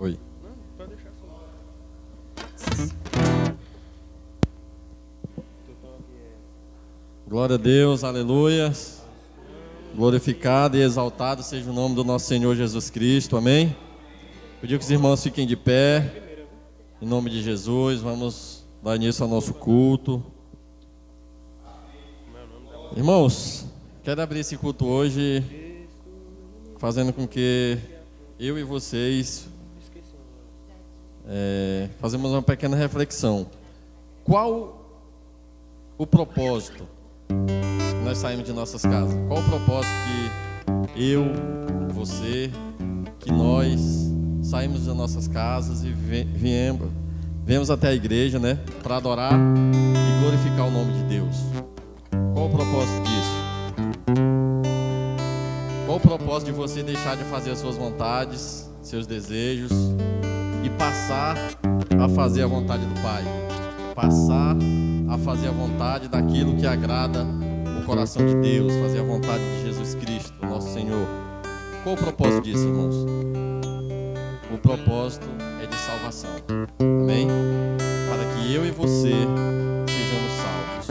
Oi. Não, pode deixar só. Glória a Deus, aleluia. Glorificado e exaltado seja o nome do nosso Senhor Jesus Cristo, amém? Pedir que os irmãos fiquem de pé, em nome de Jesus. Vamos dar início ao nosso culto. Irmãos, quero abrir esse culto hoje fazendo com que eu e vocês fazemos uma pequena reflexão. Qual o propósito que nós saímos de nossas casas? Qual o propósito que eu, você, que nós saímos das nossas casas e viemos até a igreja, né, para adorar e glorificar o nome de Deus? Qual o propósito disso? Qual o propósito de você deixar de fazer as suas vontades, seus desejos e passar a fazer a vontade do Pai? Passar a fazer a vontade daquilo que agrada o coração de Deus, fazer a vontade de Jesus Cristo, nosso Senhor. Qual o propósito disso, irmãos? O propósito é de salvação, amém? Para que eu e você sejamos salvos.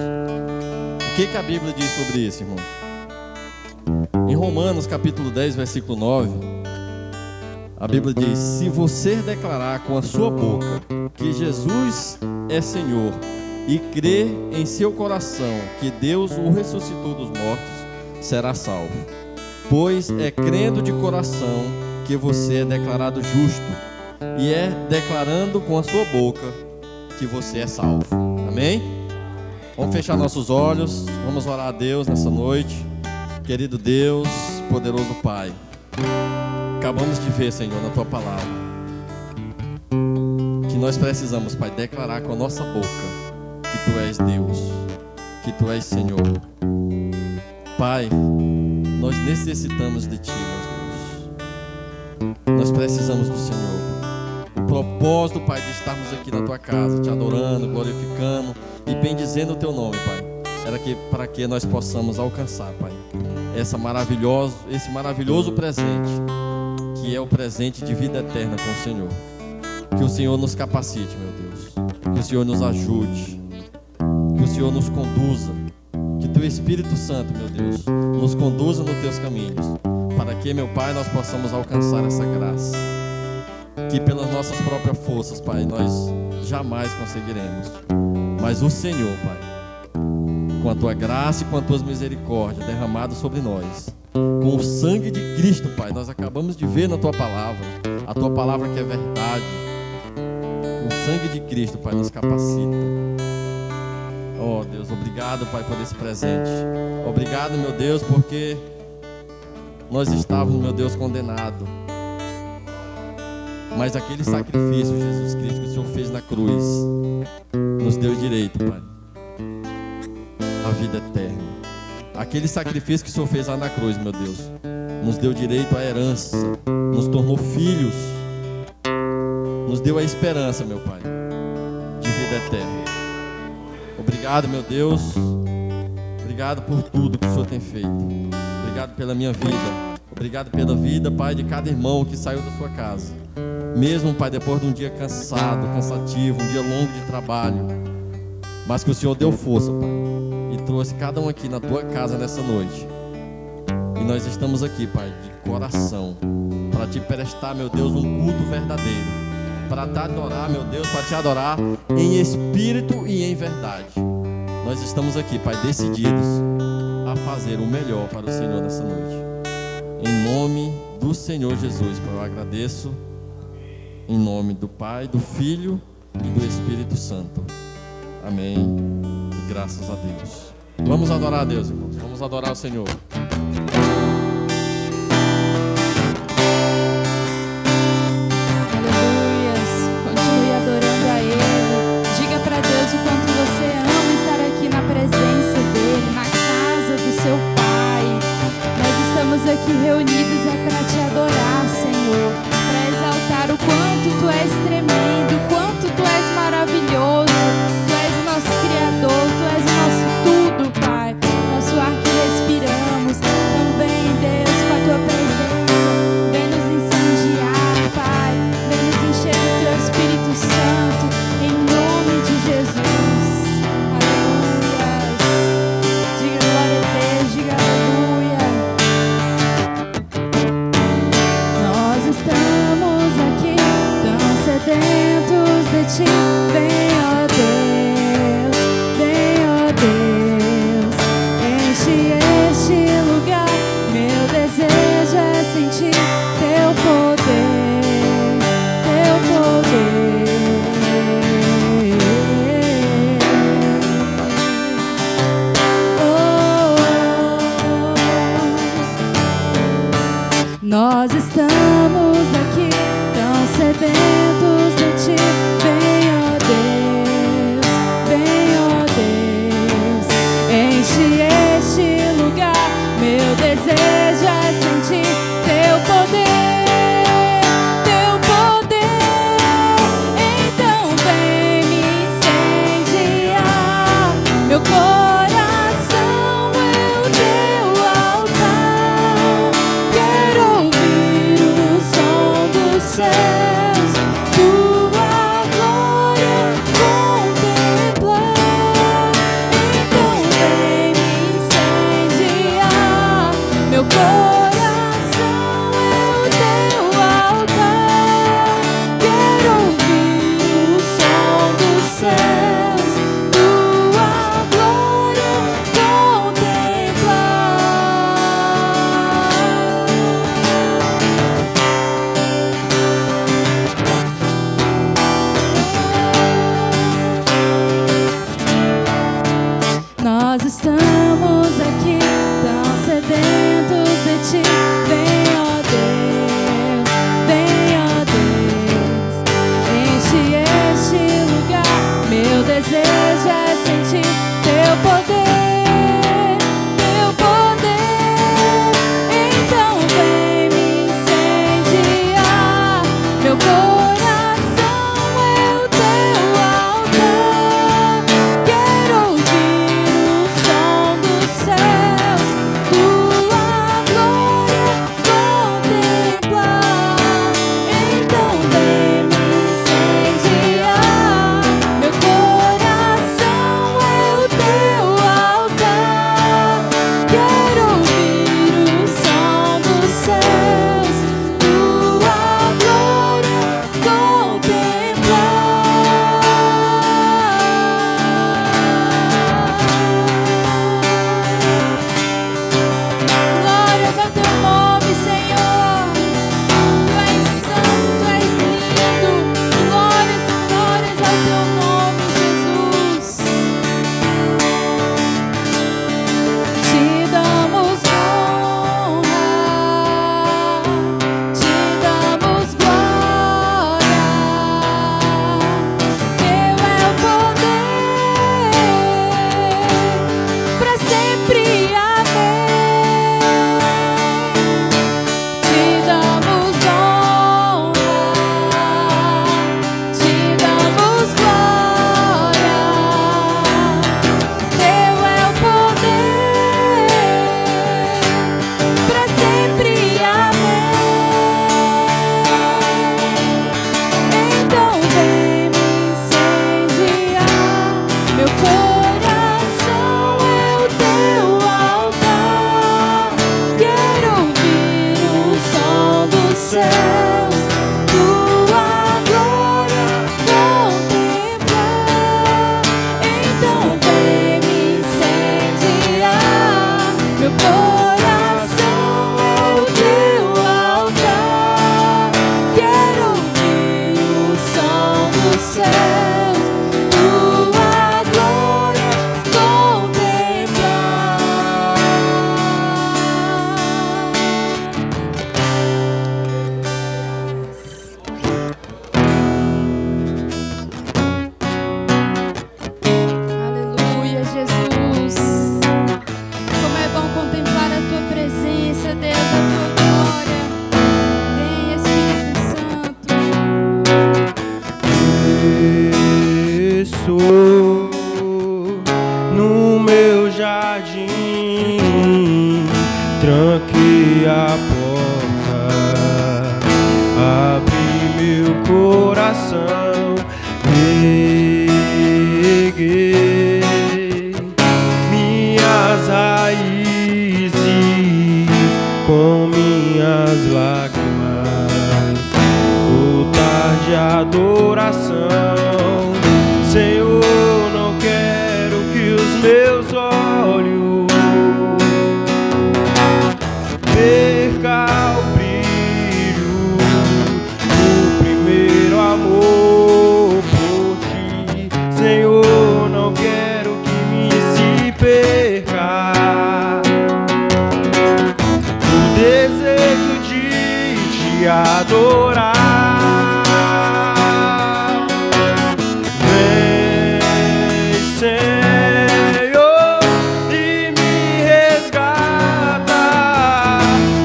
O que a Bíblia diz sobre isso, irmãos? Em Romanos capítulo 10, versículo 9, a Bíblia diz: se você declarar com a sua boca que Jesus é Senhor e crer em seu coração que Deus o ressuscitou dos mortos, será salvo. Pois é crendo de coração que você é declarado justo, e é declarando com a sua boca que você é salvo. Amém? Vamos fechar nossos olhos, vamos orar a Deus nessa noite. Querido Deus, poderoso Pai, acabamos de ver, Senhor, na Tua palavra, que nós precisamos, Pai, declarar com a nossa boca que Tu és Deus, que Tu és Senhor. Pai, nós necessitamos de Ti, meu Deus. Nós precisamos do Senhor. O propósito, Pai, de estarmos aqui na Tua casa, Te adorando, glorificando e bendizendo o Teu nome, Pai, era para que nós possamos alcançar, Pai, esse maravilhoso presente, que é o presente de vida eterna com o Senhor. Que o Senhor nos capacite, meu Deus. Que o Senhor nos ajude. Que o Senhor nos conduza. Que Teu Espírito Santo, meu Deus, nos conduza nos Teus caminhos, para que, meu Pai, nós possamos alcançar essa graça, que pelas nossas próprias forças, Pai, nós jamais conseguiremos. Mas o Senhor, Pai, com a Tua graça e com as Tuas misericórdias derramadas sobre nós, com o sangue de Cristo, Pai, nós acabamos de ver na Tua palavra, a Tua palavra que é verdade. O sangue de Cristo, Pai, nos capacita. Oh, Deus, obrigado, Pai, por esse presente. Obrigado, meu Deus, porque nós estávamos, meu Deus, condenados. Mas aquele sacrifício, Jesus Cristo, que o Senhor fez na cruz, nos deu direito, Pai, a vida eterna. Aquele sacrifício que o Senhor fez lá na cruz, meu Deus, nos deu direito à herança, nos tornou filhos, nos deu a esperança, meu Pai, de vida eterna. Obrigado, meu Deus. Obrigado por tudo que o Senhor tem feito. Obrigado pela minha vida. Obrigado pela vida, Pai, de cada irmão que saiu da sua casa. Mesmo, Pai, depois de um dia cansativo, um dia longo de trabalho, mas que o Senhor deu força, Pai, e trouxe cada um aqui na Tua casa nessa noite. E nós estamos aqui, Pai, de coração, para Te prestar, meu Deus, um culto verdadeiro, para Te adorar, meu Deus, para Te adorar em espírito e em verdade. Nós estamos aqui, Pai, decididos a fazer o melhor para o Senhor nessa noite. Em nome do Senhor Jesus, Pai, eu agradeço. Em nome do Pai, do Filho e do Espírito Santo. Amém. E graças a Deus. Vamos adorar a Deus, irmãos. Vamos adorar o Senhor. Aleluias. Continue adorando a Ele. Diga para Deus o quanto você ama estar aqui na presença dEle, na casa do seu Pai. Nós estamos aqui reunidos para Te adorar, Senhor, para exaltar o quanto Tu és tremendo, o quanto Tu és maravilhoso. Tu és o nosso Criador, Tu és o nosso tudo, Pai. Nosso ar que respiramos. Então ti. Vem, ó Deus, enche este lugar. Meu desejo é sentir teu poder, teu poder. Nós estamos aqui tão sedentos de ti. Vem, ó Deus, enche este lugar. Meu desejo é sentir teu poder, teu poder. Então vem me incendiar. Meu coração é o teu altar. Quero ouvir o som dos céus, tua glória contemplar. Então vem me incendiar. Meu coração é o teu altar. Quero ouvir o som dos céus, tua glória contemplar. Nós estamos aqui tão sedentos de ti. Vem, ó Deus, enche este lugar. Meu desejo é sentir teu poder, teu poder. Então vem me incendiar. Meu coração é o teu altar. Quero ouvir o som dos céus, tua glória contemplar. Então vem me incendiar. Meu coração é o teu altar. Quero ouvir o som dos céus, tua glória contemplar. Glórias ao teu nome, Senhor. Tu és santo, tu és lindo. Glórias, glórias ao teu nome, Jesus. Te damos honra, te damos glória. Teu é o poder, pra sempre, amém. Te damos honra, te damos glória. Teu é o poder, pra sempre, amém. Então vem me incendiar. Meu coração é o teu altar. Quero ouvir o som dos céus, tua glória contemplar. Então vem me incendiar. Meu coração é o teu altar. Quero ouvir o som dos céus, tua glória contemplar. Aleluia, Jesus. Como é bom contemplar a tua presença, Deus, a tua glória. Vem, Espírito Santo. Estou no meu jardim, tranquei a porta, abri meu coração, reguei minhas raízes com minhas lágrimas, altar de adoração. adorar. Vem, Senhor, e me resgata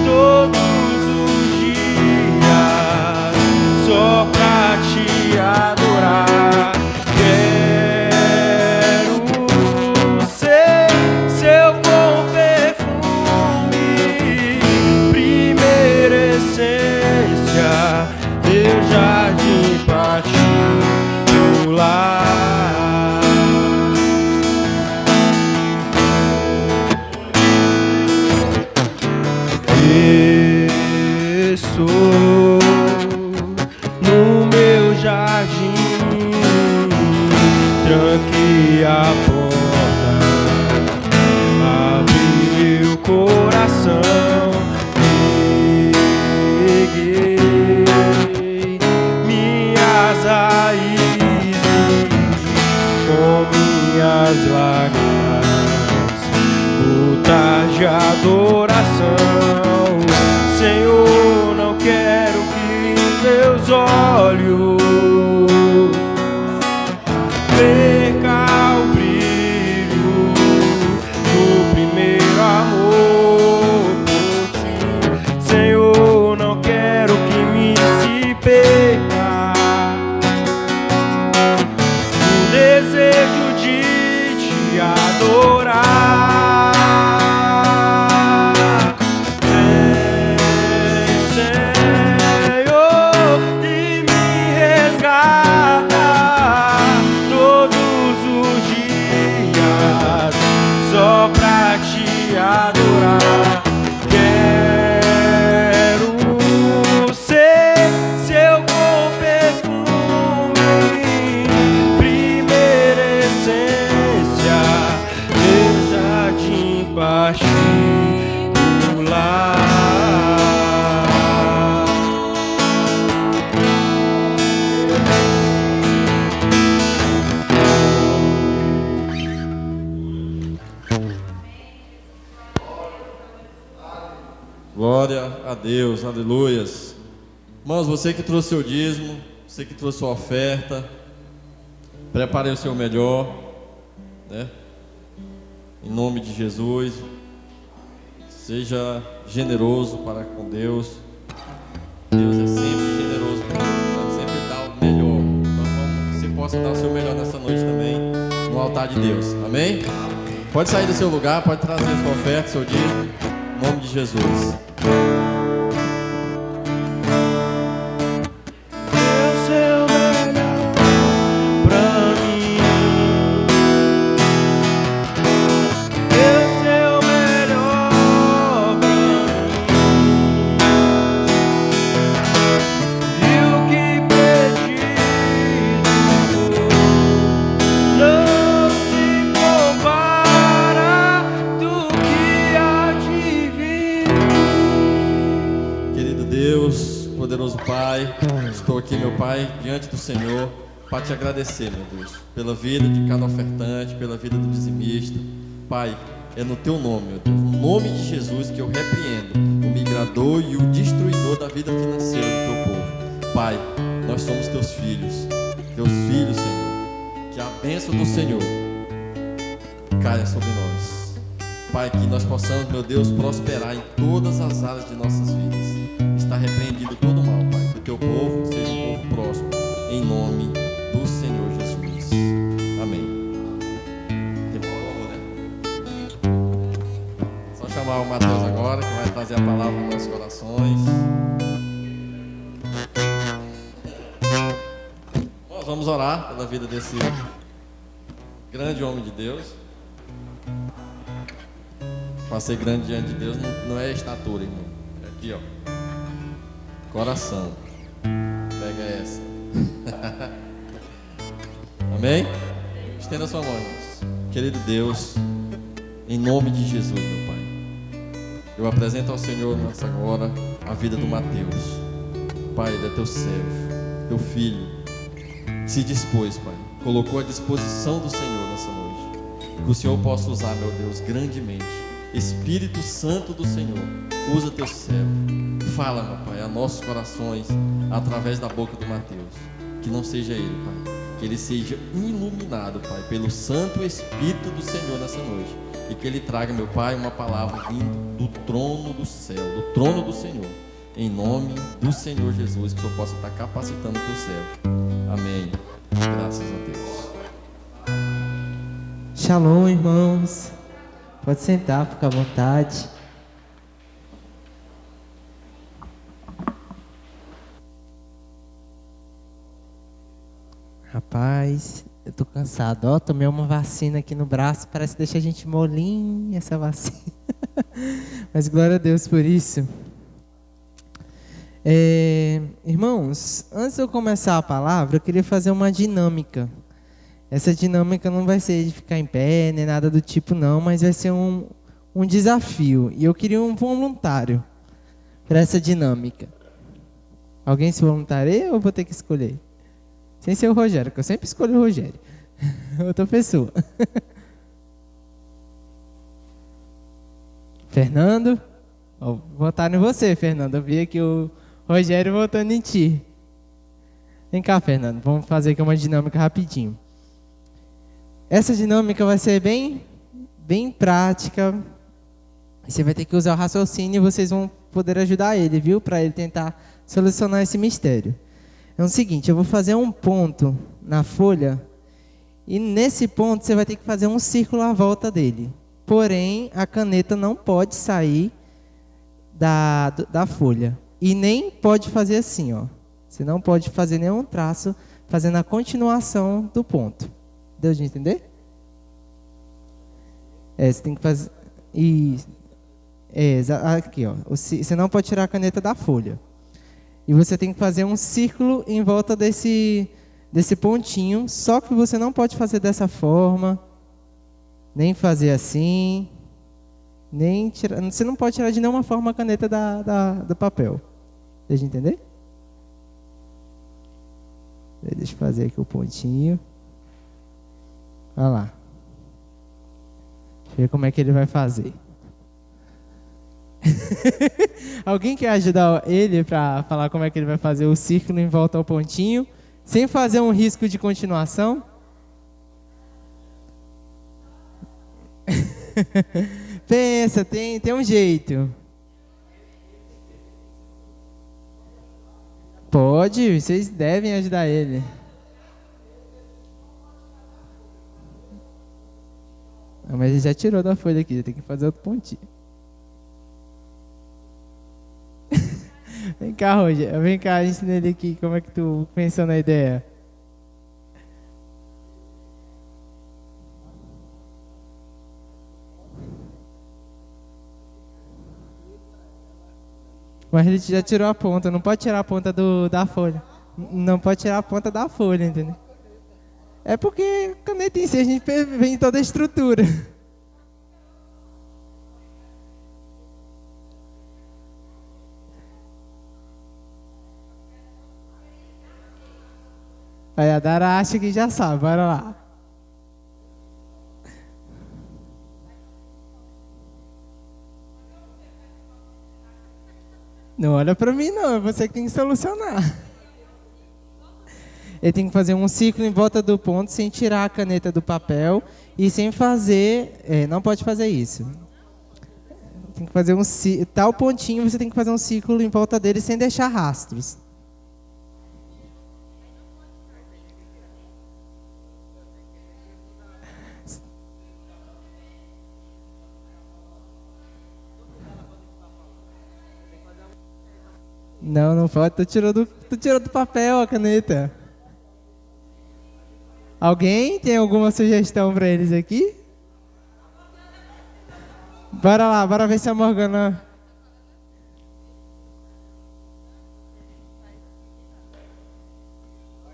todos os dias, só pra te adorar. Quero ser seu bom perfume, primeira essência, meu jardim particular. Estou no meu jardim, tranquei a porta, abri meu coração, peguei minhas raízes com minhas lágrimas, gotas de adoração. Senhor, não quero que meus olhos perca o brilho do primeiro amor por ti. Senhor, não quero que me se perca o desejo de te adorar. Só pra te adorar, quero ser seu bom perfume, primeira essência, meu jardim particular. Glória a Deus, aleluias. Irmãos, você que trouxe seu dízimo, você que trouxe sua oferta, prepare o seu melhor, né? Em nome de Jesus, seja generoso para com Deus. Deus é sempre generoso conosco, sempre dá o melhor. Então vamos, você possa dar o seu melhor nessa noite também, no altar de Deus, amém? Pode sair do seu lugar, pode trazer sua oferta, seu dízimo, em nome de Jesus. Estou aqui, meu Pai, diante do Senhor, para te agradecer, meu Deus, pela vida de cada ofertante, pela vida do dizimista. Pai, é no teu nome, meu Deus, no nome de Jesus, que eu repreendo o migrador e o destruidor da vida financeira do teu povo. Pai, nós somos teus filhos, Senhor. Que a bênção do Senhor caia sobre nós. Pai, que nós possamos, meu Deus, prosperar em todas as áreas de nossas vidas. Está repreendido todo o mal, Pai, que o teu povo seja um povo próspero, em nome do Senhor Jesus. Amém. Tem louvor, né? Só chamar o Mateus agora, que vai trazer a palavra nos nossos corações. Nós vamos orar pela vida desse grande homem de Deus. Para ser grande diante de Deus não é estatura, irmão. É aqui, ó. Coração. Pega essa. Amém? Estenda sua mão, irmãos. Querido Deus, em nome de Jesus, meu Pai, eu apresento ao Senhor nessa hora a vida do Mateus. Pai, ele é teu servo, teu filho, se dispôs, Pai, colocou à disposição do Senhor nessa noite. Que o Senhor possa usar, meu Deus, grandemente. Espírito Santo do Senhor, usa teu servo. fala, meu Pai, a nossos corações através da boca do Mateus. Que não seja ele, Pai, que ele seja iluminado, Pai, pelo Santo Espírito do Senhor nessa noite, e que ele traga, meu Pai, uma palavra vindo do trono do céu, do trono do Senhor, em nome do Senhor Jesus, que o Senhor possa estar capacitando o teu servo. Amém. Graças a Deus. Shalom, irmãos. Pode sentar, fica à vontade. Rapaz, eu tô cansado. Ó, tomei uma vacina aqui no braço, parece que deixa a gente molinha essa vacina. Mas glória a Deus por isso. Irmãos, antes de eu começar a palavra, eu queria fazer uma dinâmica. Essa dinâmica não vai ser de ficar em pé, nem nada do tipo não, mas vai ser um desafio. E eu queria um voluntário para essa dinâmica. Alguém se voluntaria ou eu vou ter que escolher? Sem ser o Rogério, que eu sempre escolho o Rogério. Outra pessoa. Fernando? Vou votar em você, Fernando. Eu vi aqui o Rogério votando em ti. Vem cá, Fernando. Vamos fazer aqui uma dinâmica rapidinho. Essa dinâmica vai ser bem prática. Você vai ter que usar o raciocínio e vocês vão poder ajudar ele, viu? Para ele tentar solucionar esse mistério. É o seguinte, eu vou fazer um ponto na folha e nesse ponto você vai ter que fazer um círculo à volta dele. Porém, a caneta não pode sair da folha. E nem pode fazer assim, ó. Você não pode fazer nenhum traço fazendo a continuação do ponto. Deu de entender? Você tem que fazer... aqui, ó. Você não pode tirar a caneta da folha. E você tem que fazer um círculo em volta desse pontinho, só que você não pode fazer dessa forma, nem fazer assim, nem tirar, você não pode tirar de nenhuma forma a caneta do papel. Deixa eu entender? Deixa eu fazer aqui o pontinho. Olha lá. Deixa eu ver como é que ele vai fazer. Alguém quer ajudar ele para falar como é que ele vai fazer o círculo em volta ao pontinho, sem fazer um risco de continuação? Pensa, tem um jeito. Pode, vocês devem ajudar ele. Não, mas ele já tirou da folha aqui, tem que fazer outro pontinho. Vem cá, Roger. Vem cá, ensina ele aqui como é que tu pensou na ideia. Mas ele já tirou a ponta, não pode tirar a ponta da folha. Não pode tirar a ponta da folha, entendeu? É porque caneta em si a gente vem toda a estrutura. Aí a Dara acha que já sabe, bora lá. Não olha pra mim não, é você que tem que solucionar. Ele tem que fazer um círculo em volta do ponto sem tirar a caneta do papel e sem fazer, não pode fazer isso. Tem que fazer tal pontinho, você tem que fazer um círculo em volta dele sem deixar rastros. Não pode. Tu tirou do papel a caneta. Alguém tem alguma sugestão para eles aqui? Bora lá, bora ver se a Morgana...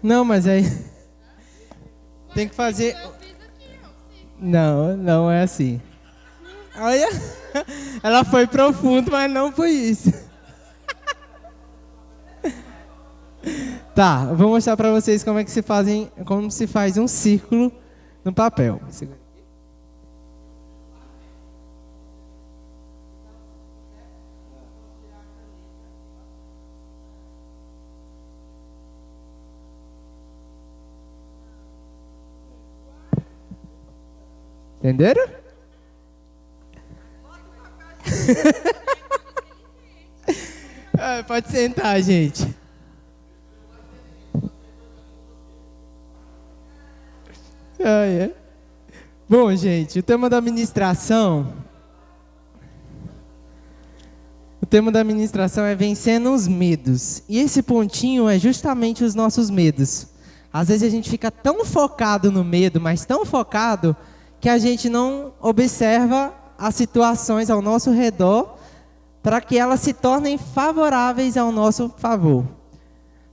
Não, mas aí... Tem que fazer... Não é assim. Olha, ela foi profundo, mas não foi isso. Tá, eu vou mostrar para vocês como se faz um círculo no papel. Entenderam? Pode sentar, gente. Bom, gente, o tema da ministração é vencendo os medos. E esse pontinho é justamente os nossos medos. Às vezes a gente fica tão focado no medo, mas tão focado, que a gente não observa as situações ao nosso redor para que elas se tornem favoráveis ao nosso favor.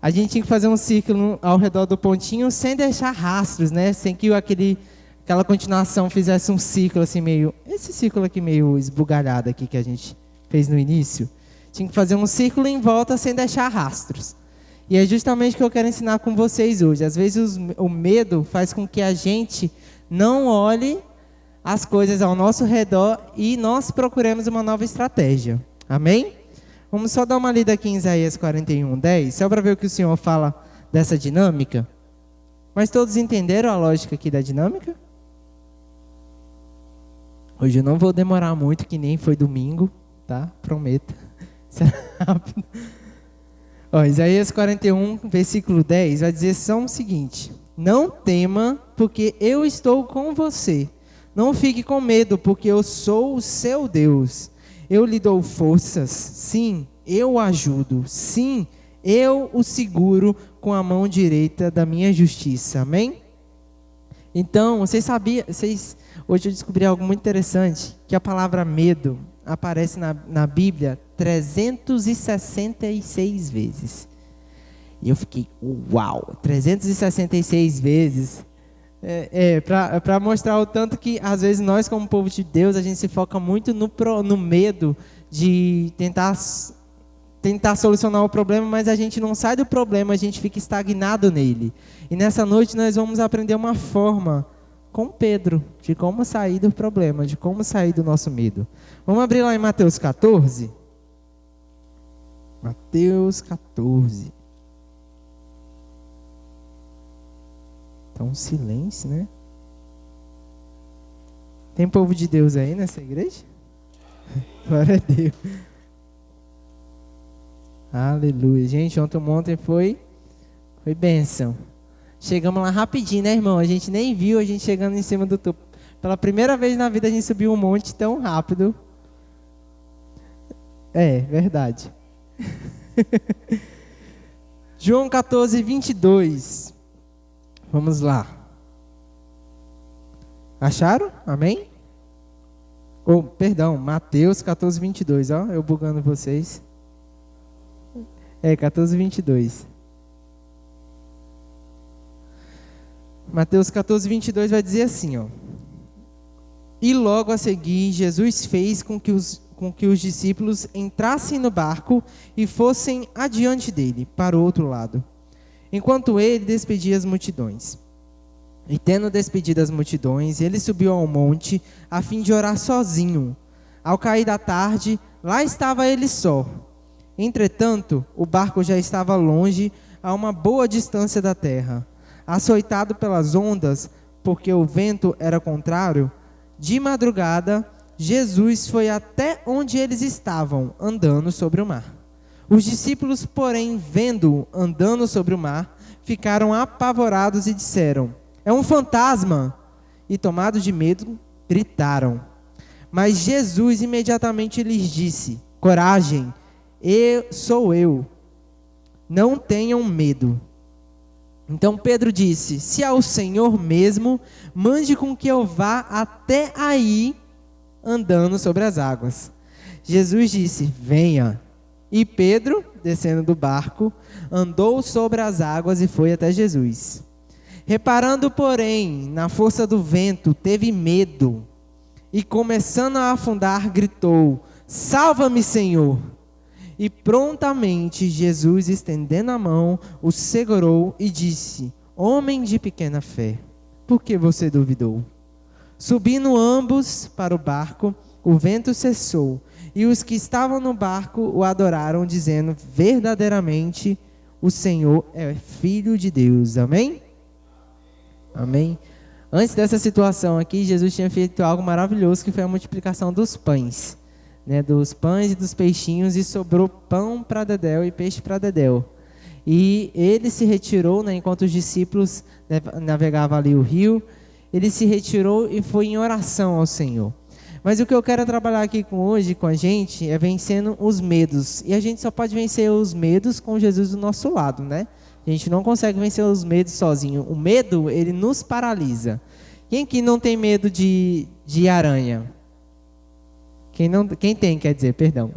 A gente tinha que fazer um círculo ao redor do pontinho sem deixar rastros, né? Sem que aquela continuação fizesse um círculo assim meio... Esse círculo aqui meio esbugalhado aqui que a gente fez no início. Tinha que fazer um círculo em volta sem deixar rastros. E é justamente o que eu quero ensinar com vocês hoje. Às vezes o medo faz com que a gente não olhe as coisas ao nosso redor e nós procuremos uma nova estratégia. Amém? Vamos só dar uma lida aqui em Isaías 41:10, só para ver o que o Senhor fala dessa dinâmica. Mas todos entenderam a lógica aqui da dinâmica? Hoje eu não vou demorar muito, que nem foi domingo, tá? Prometo. Será rápido. Isaías 41, versículo 10, vai dizer só o seguinte: não tema, porque eu estou com você. Não fique com medo, porque eu sou o seu Deus. Eu lhe dou forças, sim, eu o ajudo, sim, eu o seguro com a mão direita da minha justiça. Amém? Então, hoje eu descobri algo muito interessante, que a palavra medo aparece na Bíblia 366 vezes. E eu fiquei, uau, 366 vezes. Para mostrar o tanto que, às vezes, nós, como povo de Deus, a gente se foca muito no medo de tentar solucionar o problema, mas a gente não sai do problema, a gente fica estagnado nele. E nessa noite nós vamos aprender uma forma com Pedro, de como sair do problema, de como sair do nosso medo. Vamos abrir lá em Mateus 14. Mateus 14. Então, silêncio, né? Tem povo de Deus aí nessa igreja? Glória a Deus. Aleluia. Gente, ontem foi bênção. Chegamos lá rapidinho, né, irmão? A gente nem viu a gente chegando em cima do topo. Pela primeira vez na vida a gente subiu um monte tão rápido. É, verdade. João 14, 22. Vamos lá. Acharam? Amém? Perdão, Mateus 14, 22. Ó, eu bugando vocês. 14, 22. Mateus 14, 22 vai dizer assim, ó. E logo a seguir, Jesus fez com que os discípulos entrassem no barco e fossem adiante dele, para o outro lado, enquanto ele despedia as multidões. E tendo despedido as multidões, ele subiu ao monte, a fim de orar sozinho. Ao cair da tarde, lá estava ele só. Entretanto, o barco já estava longe, a uma boa distância da terra. Açoitado pelas ondas, porque o vento era contrário, de madrugada, Jesus foi até onde eles estavam, andando sobre o mar. Os discípulos, porém, vendo-o andando sobre o mar, ficaram apavorados e disseram: é um fantasma! E, tomados de medo, gritaram. Mas Jesus imediatamente lhes disse: coragem, sou eu, não tenham medo. Então Pedro disse: se é o Senhor mesmo, mande com que eu vá até aí, andando sobre as águas. Jesus disse: venha. E Pedro, descendo do barco, andou sobre as águas e foi até Jesus. Reparando, porém, na força do vento, teve medo e, começando a afundar, gritou: salva-me, Senhor! E prontamente Jesus, estendendo a mão, o segurou e disse: homem de pequena fé, por que você duvidou? Subindo ambos para o barco, o vento cessou, e os que estavam no barco o adoraram, dizendo: verdadeiramente o Senhor é Filho de Deus. Amém? Amém? Antes dessa situação aqui, Jesus tinha feito algo maravilhoso, que foi a multiplicação dos pães, né? Dos pães e dos peixinhos, e sobrou pão para Dedéu e peixe para Dedéu. E ele se retirou, né, enquanto os discípulos navegavam ali o rio, ele se retirou e foi em oração ao Senhor. Mas o que eu quero trabalhar aqui hoje com a gente é vencendo os medos. E a gente só pode vencer os medos com Jesus do nosso lado, né? A gente não consegue vencer os medos sozinho. O medo, ele nos paralisa. Quem aqui não tem medo de aranha? Quem tem, quer dizer, perdão.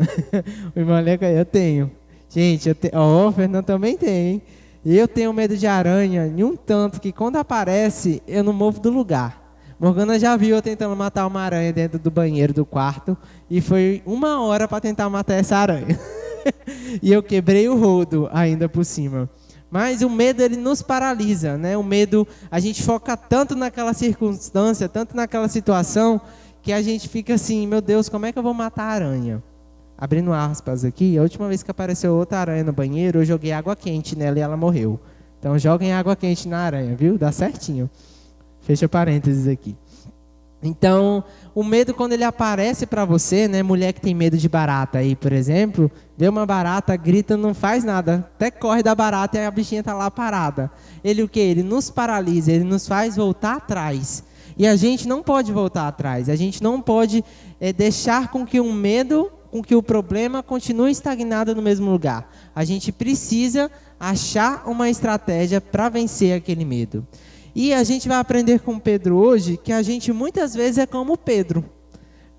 O irmão Leca, eu tenho. Gente, o Fernando também tem, hein? Eu tenho medo de aranha, em um tanto que quando aparece, eu não movo do lugar. Morgana já viu eu tentando matar uma aranha dentro do banheiro do quarto, e foi 1 hora para tentar matar essa aranha. E eu quebrei o rodo ainda por cima. Mas o medo, ele nos paralisa, né? O medo, a gente foca tanto naquela circunstância, tanto naquela situação, que a gente fica assim, meu Deus, como é que eu vou matar a aranha? Abrindo aspas aqui, a última vez que apareceu outra aranha no banheiro, eu joguei água quente nela e ela morreu. Então joguem água quente na aranha, viu? Dá certinho. Fecha parênteses aqui. Então, o medo, quando ele aparece para você, né? Mulher que tem medo de barata aí, por exemplo, vê uma barata, grita, não faz nada, até corre da barata e a bichinha tá lá parada. Ele o quê? Ele nos paralisa, ele nos faz voltar atrás. E a gente não pode voltar atrás, a gente não pode deixar com que o medo, com que o problema continue estagnado no mesmo lugar. A gente precisa achar uma estratégia para vencer aquele medo. E a gente vai aprender com Pedro hoje que a gente muitas vezes é como Pedro.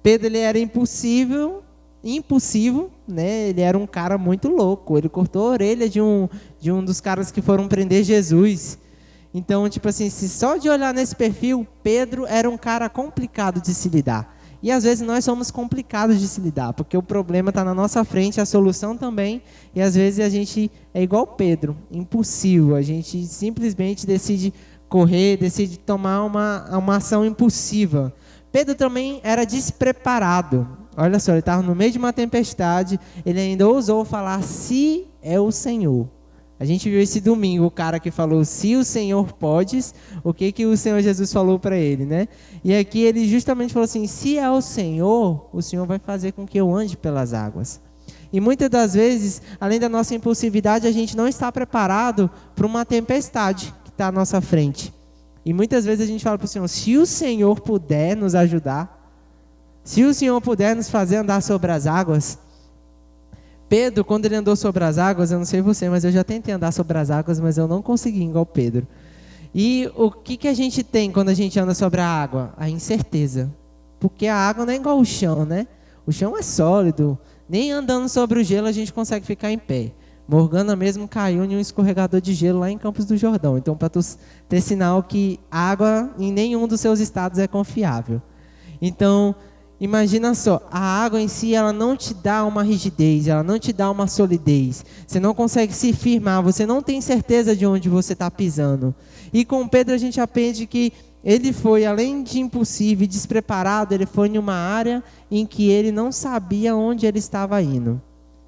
Pedro, ele era impulsivo, né? Ele era um cara muito louco. Ele cortou a orelha de um dos caras que foram prender Jesus. Então, tipo assim, se só de olhar nesse perfil, Pedro era um cara complicado de se lidar. E às vezes nós somos complicados de se lidar, porque o problema está na nossa frente, a solução também, e às vezes a gente é igual Pedro, impulsivo, a gente simplesmente decide correr, decide tomar uma ação impulsiva. Pedro também era despreparado. Olha só, ele estava no meio de uma tempestade, ele ainda ousou falar, se é o Senhor. A gente viu esse domingo o cara que falou, se o Senhor podes, o que o Senhor Jesus falou para ele, né? E aqui ele justamente falou assim, se é o Senhor vai fazer com que eu ande pelas águas. E muitas das vezes, além da nossa impulsividade, a gente não está preparado para uma tempestade que está à nossa frente. E muitas vezes a gente fala para o Senhor, se o Senhor puder nos ajudar, se o Senhor puder nos fazer andar sobre as águas. Pedro, quando ele andou sobre as águas, eu não sei você, mas eu já tentei andar sobre as águas, mas eu não consegui igual Pedro. E o que a gente tem quando a gente anda sobre a água? A incerteza. Porque a água não é igual o chão, né? O chão é sólido. Nem andando sobre o gelo a gente consegue ficar em pé. Morgana mesmo caiu em um escorregador de gelo lá em Campos do Jordão. Então, para tu ter sinal que água em nenhum dos seus estados é confiável. Então, imagina só, a água em si, ela não te dá uma rigidez, ela não te dá uma solidez. Você não consegue se firmar, você não tem certeza de onde você está pisando. E com Pedro a gente aprende que ele foi, além de impulsivo e despreparado, ele foi em uma área em que ele não sabia onde ele estava indo.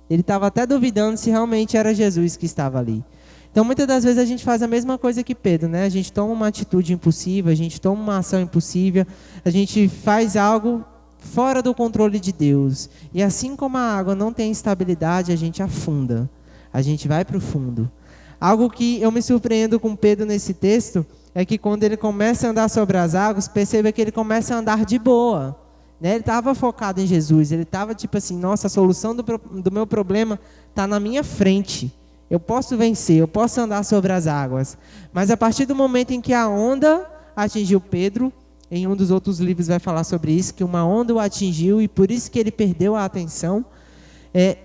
Ele estava até duvidando se realmente era Jesus que estava ali. Então, muitas das vezes a gente faz a mesma coisa que Pedro, né? A gente toma uma atitude impulsiva, a gente toma uma ação impulsiva, a gente faz algo fora do controle de Deus. E assim como a água não tem estabilidade, a gente afunda. A gente vai para o fundo. Algo que eu me surpreendo com Pedro nesse texto é que quando ele começa a andar sobre as águas, perceba que ele começa a andar de boa. Né? Ele estava focado em Jesus. Ele estava tipo assim, nossa, a solução do meu problema está na minha frente. Eu posso vencer, eu posso andar sobre as águas. Mas a partir do momento em que a onda atingiu Pedro, em um dos outros livros vai falar sobre isso, que uma onda o atingiu e por isso que ele perdeu a atenção,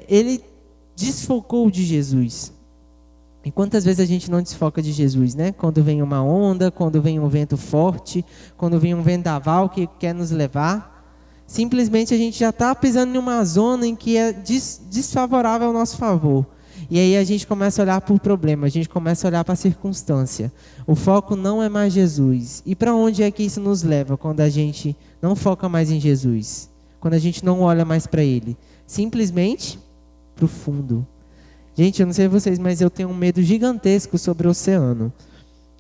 ele desfocou de Jesus. E quantas vezes a gente não desfoca de Jesus, né? Quando vem uma onda, quando vem um vento forte, quando vem um vendaval que quer nos levar, simplesmente a gente já está pisando em uma zona em que é desfavorável ao nosso favor. E aí a gente começa a olhar para o problema, a gente começa a olhar para a circunstância. O foco não é mais Jesus. E para onde é que isso nos leva quando a gente não foca mais em Jesus? Quando a gente não olha mais para Ele? Simplesmente para o fundo. Gente, eu não sei vocês, mas eu tenho um medo gigantesco sobre o oceano.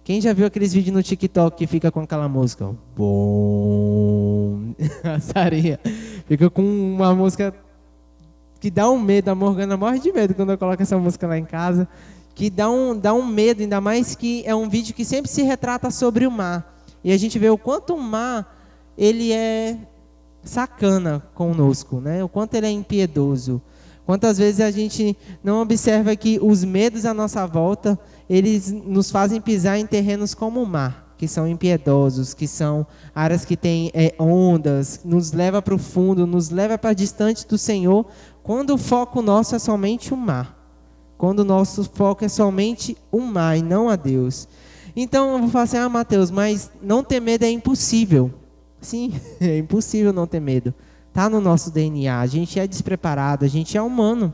Quem já viu aqueles vídeos no TikTok que fica com aquela música? Bom. A Sarinha fica com uma música que dá um medo. A Morgana morre de medo quando eu coloco essa música lá em casa. Que dá um medo, ainda mais que é um vídeo que sempre se retrata sobre o mar. E a gente vê o quanto o mar ele é sacana conosco, né? O quanto ele é impiedoso. Quantas vezes a gente não observa que os medos à nossa volta, eles nos fazem pisar em terrenos como o mar, que são impiedosos, que são áreas que têm ondas, nos leva para o fundo, nos leva para distante do Senhor, quando o foco nosso é somente o mar. Quando o nosso foco é somente o mar e não a Deus. Então eu vou falar assim, Mateus, mas não ter medo é impossível. Sim, é impossível não ter medo. Está no nosso DNA, a gente é despreparado, a gente é humano.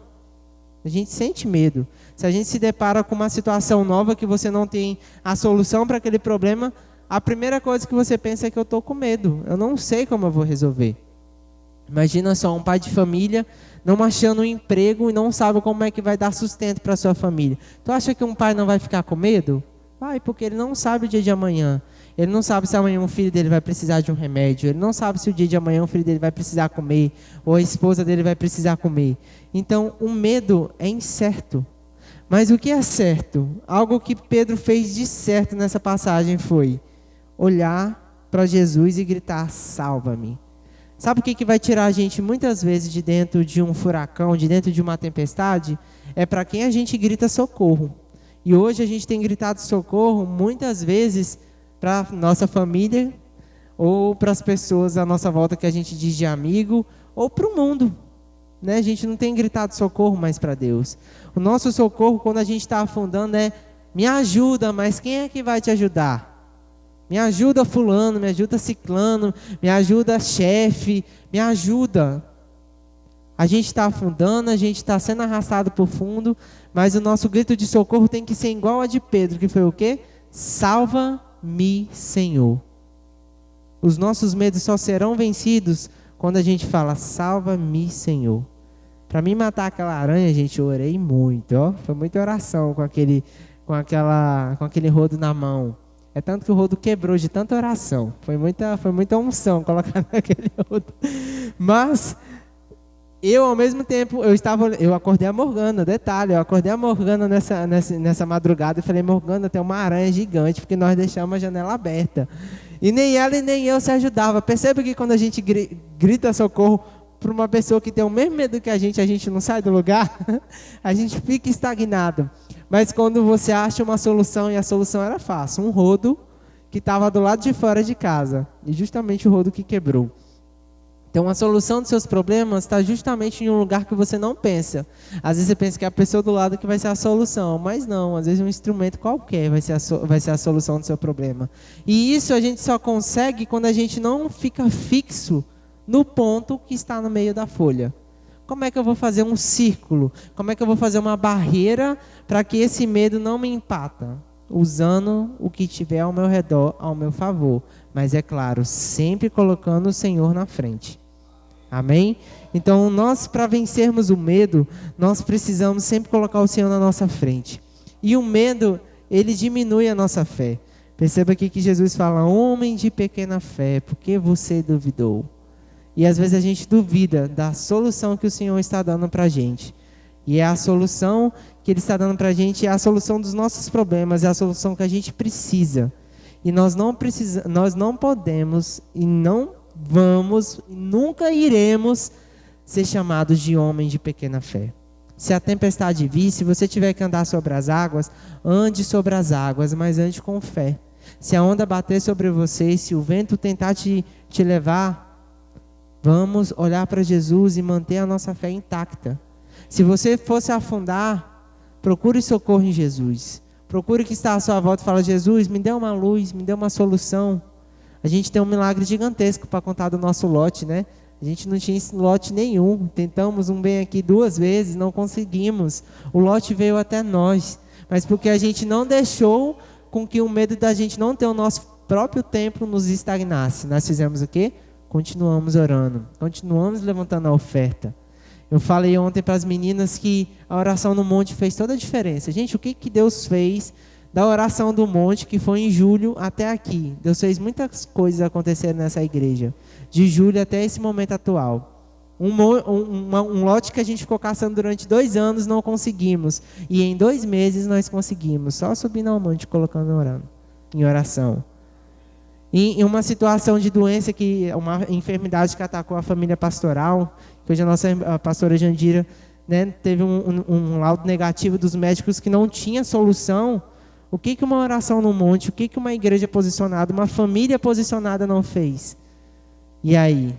A gente sente medo. Se a gente se depara com uma situação nova que você não tem a solução para aquele problema, a primeira coisa que você pensa é que eu estou com medo. Eu não sei como eu vou resolver. Imagina só um pai de família não achando um emprego e não sabe como é que vai dar sustento para a sua família. Tu acha que um pai não vai ficar com medo? Vai, porque ele não sabe o dia de amanhã. Ele não sabe se amanhã o filho dele vai precisar de um remédio. Ele não sabe se o dia de amanhã o filho dele vai precisar comer. Ou a esposa dele vai precisar comer. Então, o medo é incerto. Mas o que é certo? Algo que Pedro fez de certo nessa passagem foi olhar para Jesus e gritar, salva-me. Sabe o que vai tirar a gente muitas vezes de dentro de um furacão, de dentro de uma tempestade? É para quem a gente grita socorro. E hoje a gente tem gritado socorro muitas vezes para nossa família ou para as pessoas à nossa volta que a gente diz de amigo ou para o mundo, né? A gente não tem gritado socorro mais para Deus. O nosso socorro quando a gente está afundando é me ajuda, mas quem é que vai te ajudar? Me ajuda fulano, me ajuda ciclano, me ajuda chefe, me ajuda. A gente está afundando, a gente está sendo arrastado para o fundo, mas o nosso grito de socorro tem que ser igual a de Pedro, que foi o quê? Salva-me, Senhor. Os nossos medos só serão vencidos quando a gente fala, salva-me, Senhor. Para mim matar aquela aranha, gente, eu orei muito, ó. Foi muita oração com aquele rodo na mão. É tanto que o rodo quebrou de tanta oração. Foi muita unção colocar naquele rodo. Mas eu, ao mesmo tempo, eu acordei a Morgana, detalhe, eu acordei a Morgana nessa madrugada e falei, Morgana, tem uma aranha gigante, porque nós deixamos a janela aberta. E nem ela e nem eu se ajudava. Percebe que quando a gente grita socorro para uma pessoa que tem o mesmo medo que a gente não sai do lugar, a gente fica estagnado. Mas quando você acha uma solução, e a solução era fácil, um rodo que estava do lado de fora de casa, e justamente o rodo que quebrou. Então a solução dos seus problemas está justamente em um lugar que você não pensa. Às vezes você pensa que é a pessoa do lado que vai ser a solução, mas não, às vezes um instrumento qualquer vai ser a solução do seu problema. E isso a gente só consegue quando a gente não fica fixo no ponto que está no meio da folha. Como é que eu vou fazer um círculo? Como é que eu vou fazer uma barreira para que esse medo não me empata? Usando o que tiver ao meu redor, ao meu favor. Mas é claro, sempre colocando o Senhor na frente. Amém? Então, nós, para vencermos o medo, nós precisamos sempre colocar o Senhor na nossa frente. E o medo, ele diminui a nossa fé. Perceba aqui que Jesus fala, homem de pequena fé, por que você duvidou? E às vezes a gente duvida da solução que o Senhor está dando para a gente. E é a solução que Ele está dando para a gente, é a solução dos nossos problemas, é a solução que a gente precisa. E nós não podemos e não vamos e nunca iremos ser chamados de homem de pequena fé. Se a tempestade vir, se você tiver que andar sobre as águas, ande sobre as águas, mas ande com fé. Se a onda bater sobre você, se o vento tentar te levar, vamos olhar para Jesus e manter a nossa fé intacta. Se você fosse afundar, procure socorro em Jesus. Procure o que está à sua volta e fala, Jesus, me dê uma luz, me dê uma solução. A gente tem um milagre gigantesco para contar do nosso lote, né? A gente não tinha lote nenhum. Tentamos um bem aqui 2 vezes, não conseguimos. O lote veio até nós. Mas porque a gente não deixou com que o medo da gente não ter o nosso próprio templo nos estagnasse. Nós fizemos o quê? Continuamos orando, continuamos levantando a oferta. Eu falei ontem para as meninas que a oração no monte fez toda a diferença. Gente, o que Deus fez da oração do monte, que foi em julho até aqui. Deus fez muitas coisas acontecerem nessa igreja, de julho até esse momento atual. Um lote que a gente ficou caçando durante 2 anos, não conseguimos. E em 2 meses nós conseguimos, só subindo ao monte, colocando orando, em oração. E em uma situação de doença, uma enfermidade que atacou a família pastoral, que hoje a pastora Jandira, né, teve um laudo negativo dos médicos que não tinha solução. O que uma oração no monte, o que uma igreja posicionada, uma família posicionada não fez? E aí?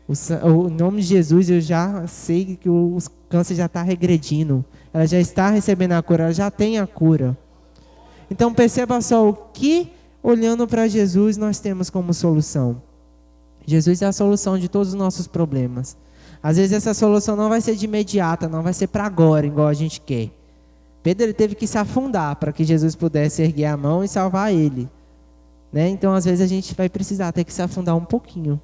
Em nome de Jesus, eu já sei que o câncer já está regredindo. Ela já está recebendo a cura, ela já tem a cura. Então perceba só o que, olhando para Jesus, nós temos como solução. Jesus é a solução de todos os nossos problemas. Às vezes essa solução não vai ser de imediata, não vai ser para agora, igual a gente quer. Pedro ele teve que se afundar para que Jesus pudesse erguer a mão e salvar ele. Né? Então às vezes a gente vai precisar ter que se afundar um pouquinho,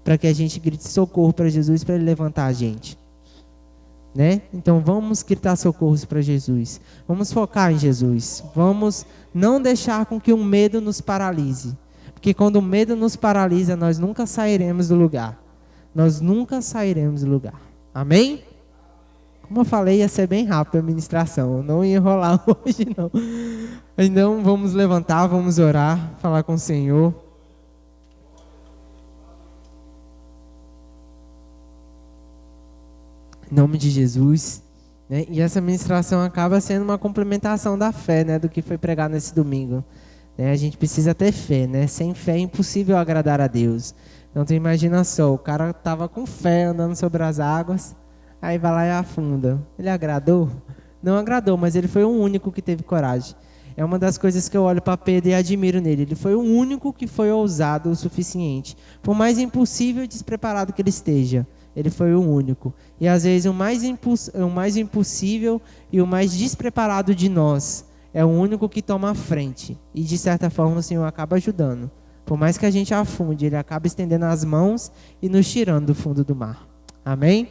para que a gente grite socorro para Jesus, para Ele levantar a gente. Né? Então vamos gritar socorros para Jesus. Vamos focar em Jesus. Vamos não deixar com que o medo nos paralise. Porque quando o medo nos paralisa, nós nunca sairemos do lugar. Nós nunca sairemos do lugar. Amém? Como eu falei, ia ser bem rápido a ministração. Eu não ia enrolar hoje, não. Então vamos levantar, vamos orar, falar com o Senhor. Em nome de Jesus, né? E essa ministração acaba sendo uma complementação da fé, né? Do que foi pregado nesse domingo, né? A gente precisa ter fé, né? Sem fé é impossível agradar a Deus. Então tu imagina só, o cara estava com fé andando sobre as águas, aí vai lá e afunda. Ele agradou? Não agradou, mas ele foi o único que teve coragem. É uma das coisas que eu olho para Pedro e admiro nele. Ele foi o único que foi ousado o suficiente. Por mais impossível e despreparado que ele esteja, ele foi o único. E às vezes o mais impossível e o mais despreparado de nós é o único que toma a frente. E de certa forma o Senhor acaba ajudando. Por mais que a gente afunde, Ele acaba estendendo as mãos e nos tirando do fundo do mar. Amém?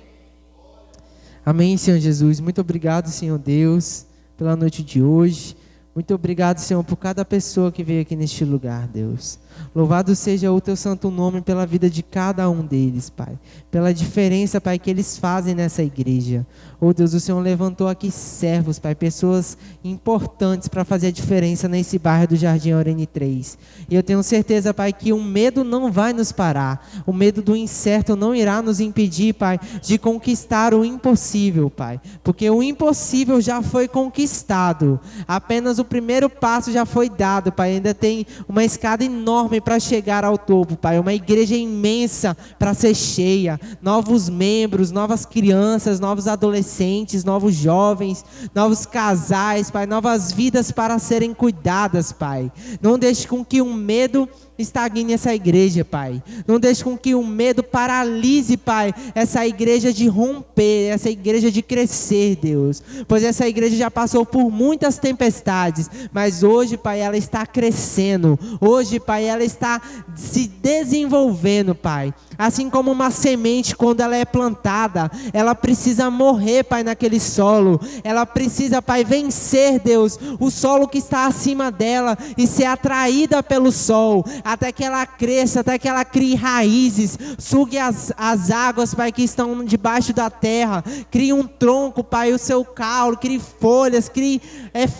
Amém, Senhor Jesus. Muito obrigado, Senhor Deus, pela noite de hoje. Muito obrigado, Senhor, por cada pessoa que veio aqui neste lugar, Deus. Louvado seja o Teu santo nome pela vida de cada um deles, Pai. Pela diferença, Pai, que eles fazem nessa igreja. Oh, Deus, o Senhor levantou aqui servos, Pai, pessoas importantes para fazer a diferença nesse bairro do Jardim Aurene 3. E eu tenho certeza, Pai, que o medo não vai nos parar. O medo do incerto não irá nos impedir, Pai, de conquistar o impossível, Pai. Porque o impossível já foi conquistado. Apenas o primeiro passo já foi dado, Pai. Ainda tem uma escada enorme para chegar ao topo, Pai. Uma igreja imensa para ser cheia. Novos membros, novas crianças, novos adolescentes, novos jovens, novos casais, Pai. Novas vidas para serem cuidadas, Pai. Não deixe com que o medo estagne essa igreja, Pai. Não deixe com que o medo paralise, Pai, essa igreja de romper, essa igreja de crescer, Deus. Pois essa igreja já passou por muitas tempestades, mas hoje, Pai, ela está crescendo. Hoje, Pai, ela está se desenvolvendo, Pai. Assim como uma semente, quando ela é plantada, ela precisa morrer, Pai, naquele solo. Ela precisa, Pai, vencer, Deus, o solo que está acima dela e ser atraída pelo sol, até que ela cresça, até que ela crie raízes, sugue as águas, Pai, que estão debaixo da terra, crie um tronco, Pai, o seu caule, crie folhas, crie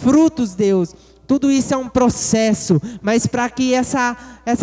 frutos, Deus. Tudo isso é um processo, mas para que essa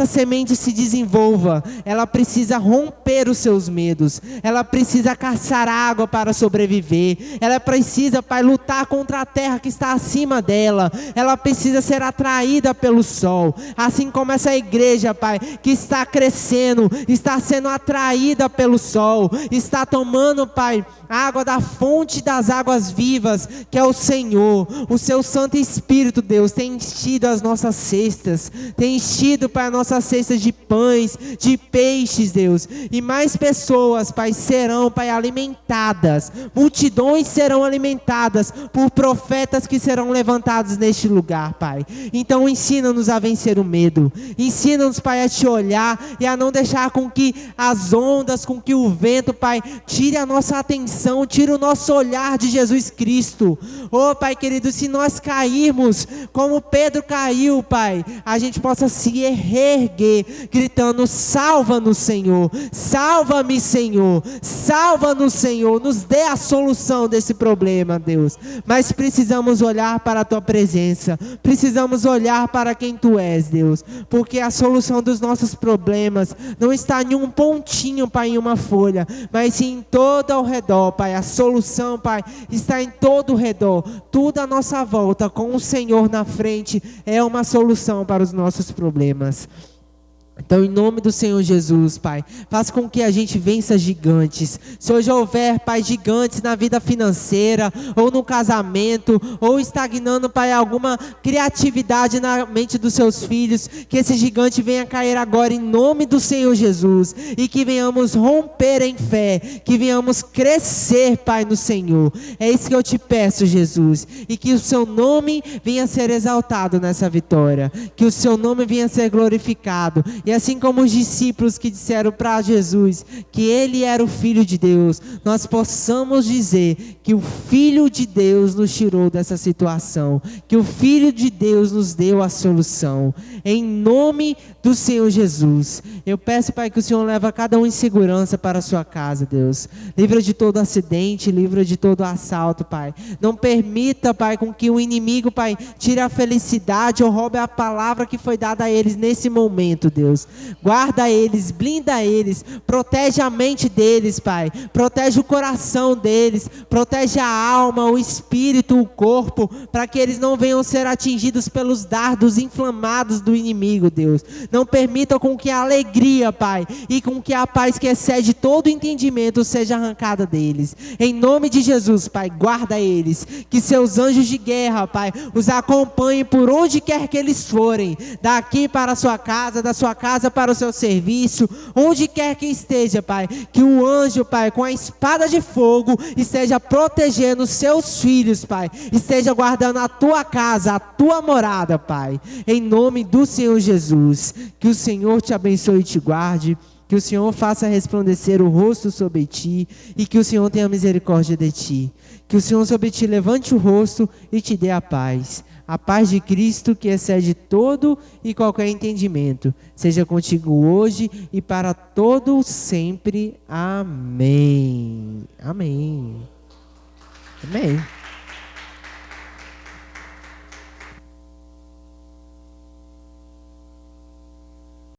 semente se desenvolva, ela precisa romper os seus medos, ela precisa caçar água para sobreviver, ela precisa, Pai, lutar contra a terra que está acima dela, ela precisa ser atraída pelo sol, assim como essa igreja, Pai, que está crescendo, está sendo atraída pelo sol, está tomando, Pai, água da fonte das águas vivas, que é o Senhor. O seu Santo Espírito, Deus, tem enchido as nossas cestas, tem enchido, Pai, as nossas cestas de pães, de peixes, Deus, e mais pessoas, Pai, serão, Pai, alimentadas, multidões serão alimentadas por profetas que serão levantados neste lugar, Pai. Então ensina-nos a vencer o medo, ensina-nos, Pai, a te olhar e a não deixar com que as ondas, com que o vento, Pai, tire a nossa atenção, atenção, tira o nosso olhar de Jesus Cristo. Oh, Pai querido, se nós cairmos como Pedro caiu, Pai, a gente possa se reerguer, gritando: salva-nos, Senhor, salva-me, Senhor, salva-nos, Senhor, nos dê a solução desse problema, Deus. Mas precisamos olhar para a Tua presença, precisamos olhar para quem Tu és, Deus, porque a solução dos nossos problemas não está em um pontinho, Pai, em uma folha, mas sim em todo ao redor, Pai. A solução, Pai, está em todo o redor, tudo à nossa volta, com o Senhor na frente, é uma solução para os nossos problemas. Então, em nome do Senhor Jesus, Pai, faça com que a gente vença gigantes. Se hoje houver, Pai, gigantes na vida financeira, ou no casamento, ou estagnando, Pai, alguma criatividade na mente dos seus filhos, que esse gigante venha cair agora em nome do Senhor Jesus, e que venhamos romper em fé, que venhamos crescer, Pai, no Senhor. É isso que eu te peço, Jesus, e que o seu nome venha ser exaltado nessa vitória, que o seu nome venha ser glorificado. E assim como os discípulos que disseram para Jesus que Ele era o Filho de Deus, nós possamos dizer que o Filho de Deus nos tirou dessa situação, que o Filho de Deus nos deu a solução. Em nome do Senhor Jesus, eu peço, Pai, que o Senhor leve cada um em segurança para a sua casa, Deus. Livra de todo acidente, livra de todo assalto, Pai. Não permita, Pai, com que o inimigo, Pai, tire a felicidade ou roube a palavra que foi dada a eles nesse momento, Deus. Guarda eles, blinda eles, protege a mente deles, Pai, protege o coração deles, protege a alma, o espírito, o corpo, para que eles não venham ser atingidos pelos dardos inflamados do inimigo, Deus. Não permita com que a alegria, Pai, e com que a paz que excede todo entendimento seja arrancada deles. Em nome de Jesus, Pai, guarda eles, que seus anjos de guerra, Pai, os acompanhem por onde quer que eles forem, daqui para a sua casa, da sua casa para o seu serviço, onde quer que esteja, Pai, que o anjo, Pai, com a espada de fogo, esteja protegendo os seus filhos, Pai, esteja guardando a tua casa, a tua morada, Pai, em nome do Senhor Jesus. Que o Senhor te abençoe e te guarde, que o Senhor faça resplandecer o rosto sobre ti, e que o Senhor tenha misericórdia de ti, que o Senhor sobre ti levante o rosto e te dê a paz. A paz de Cristo, que excede todo e qualquer entendimento, seja contigo hoje e para todo sempre. Amém. Amém. Amém.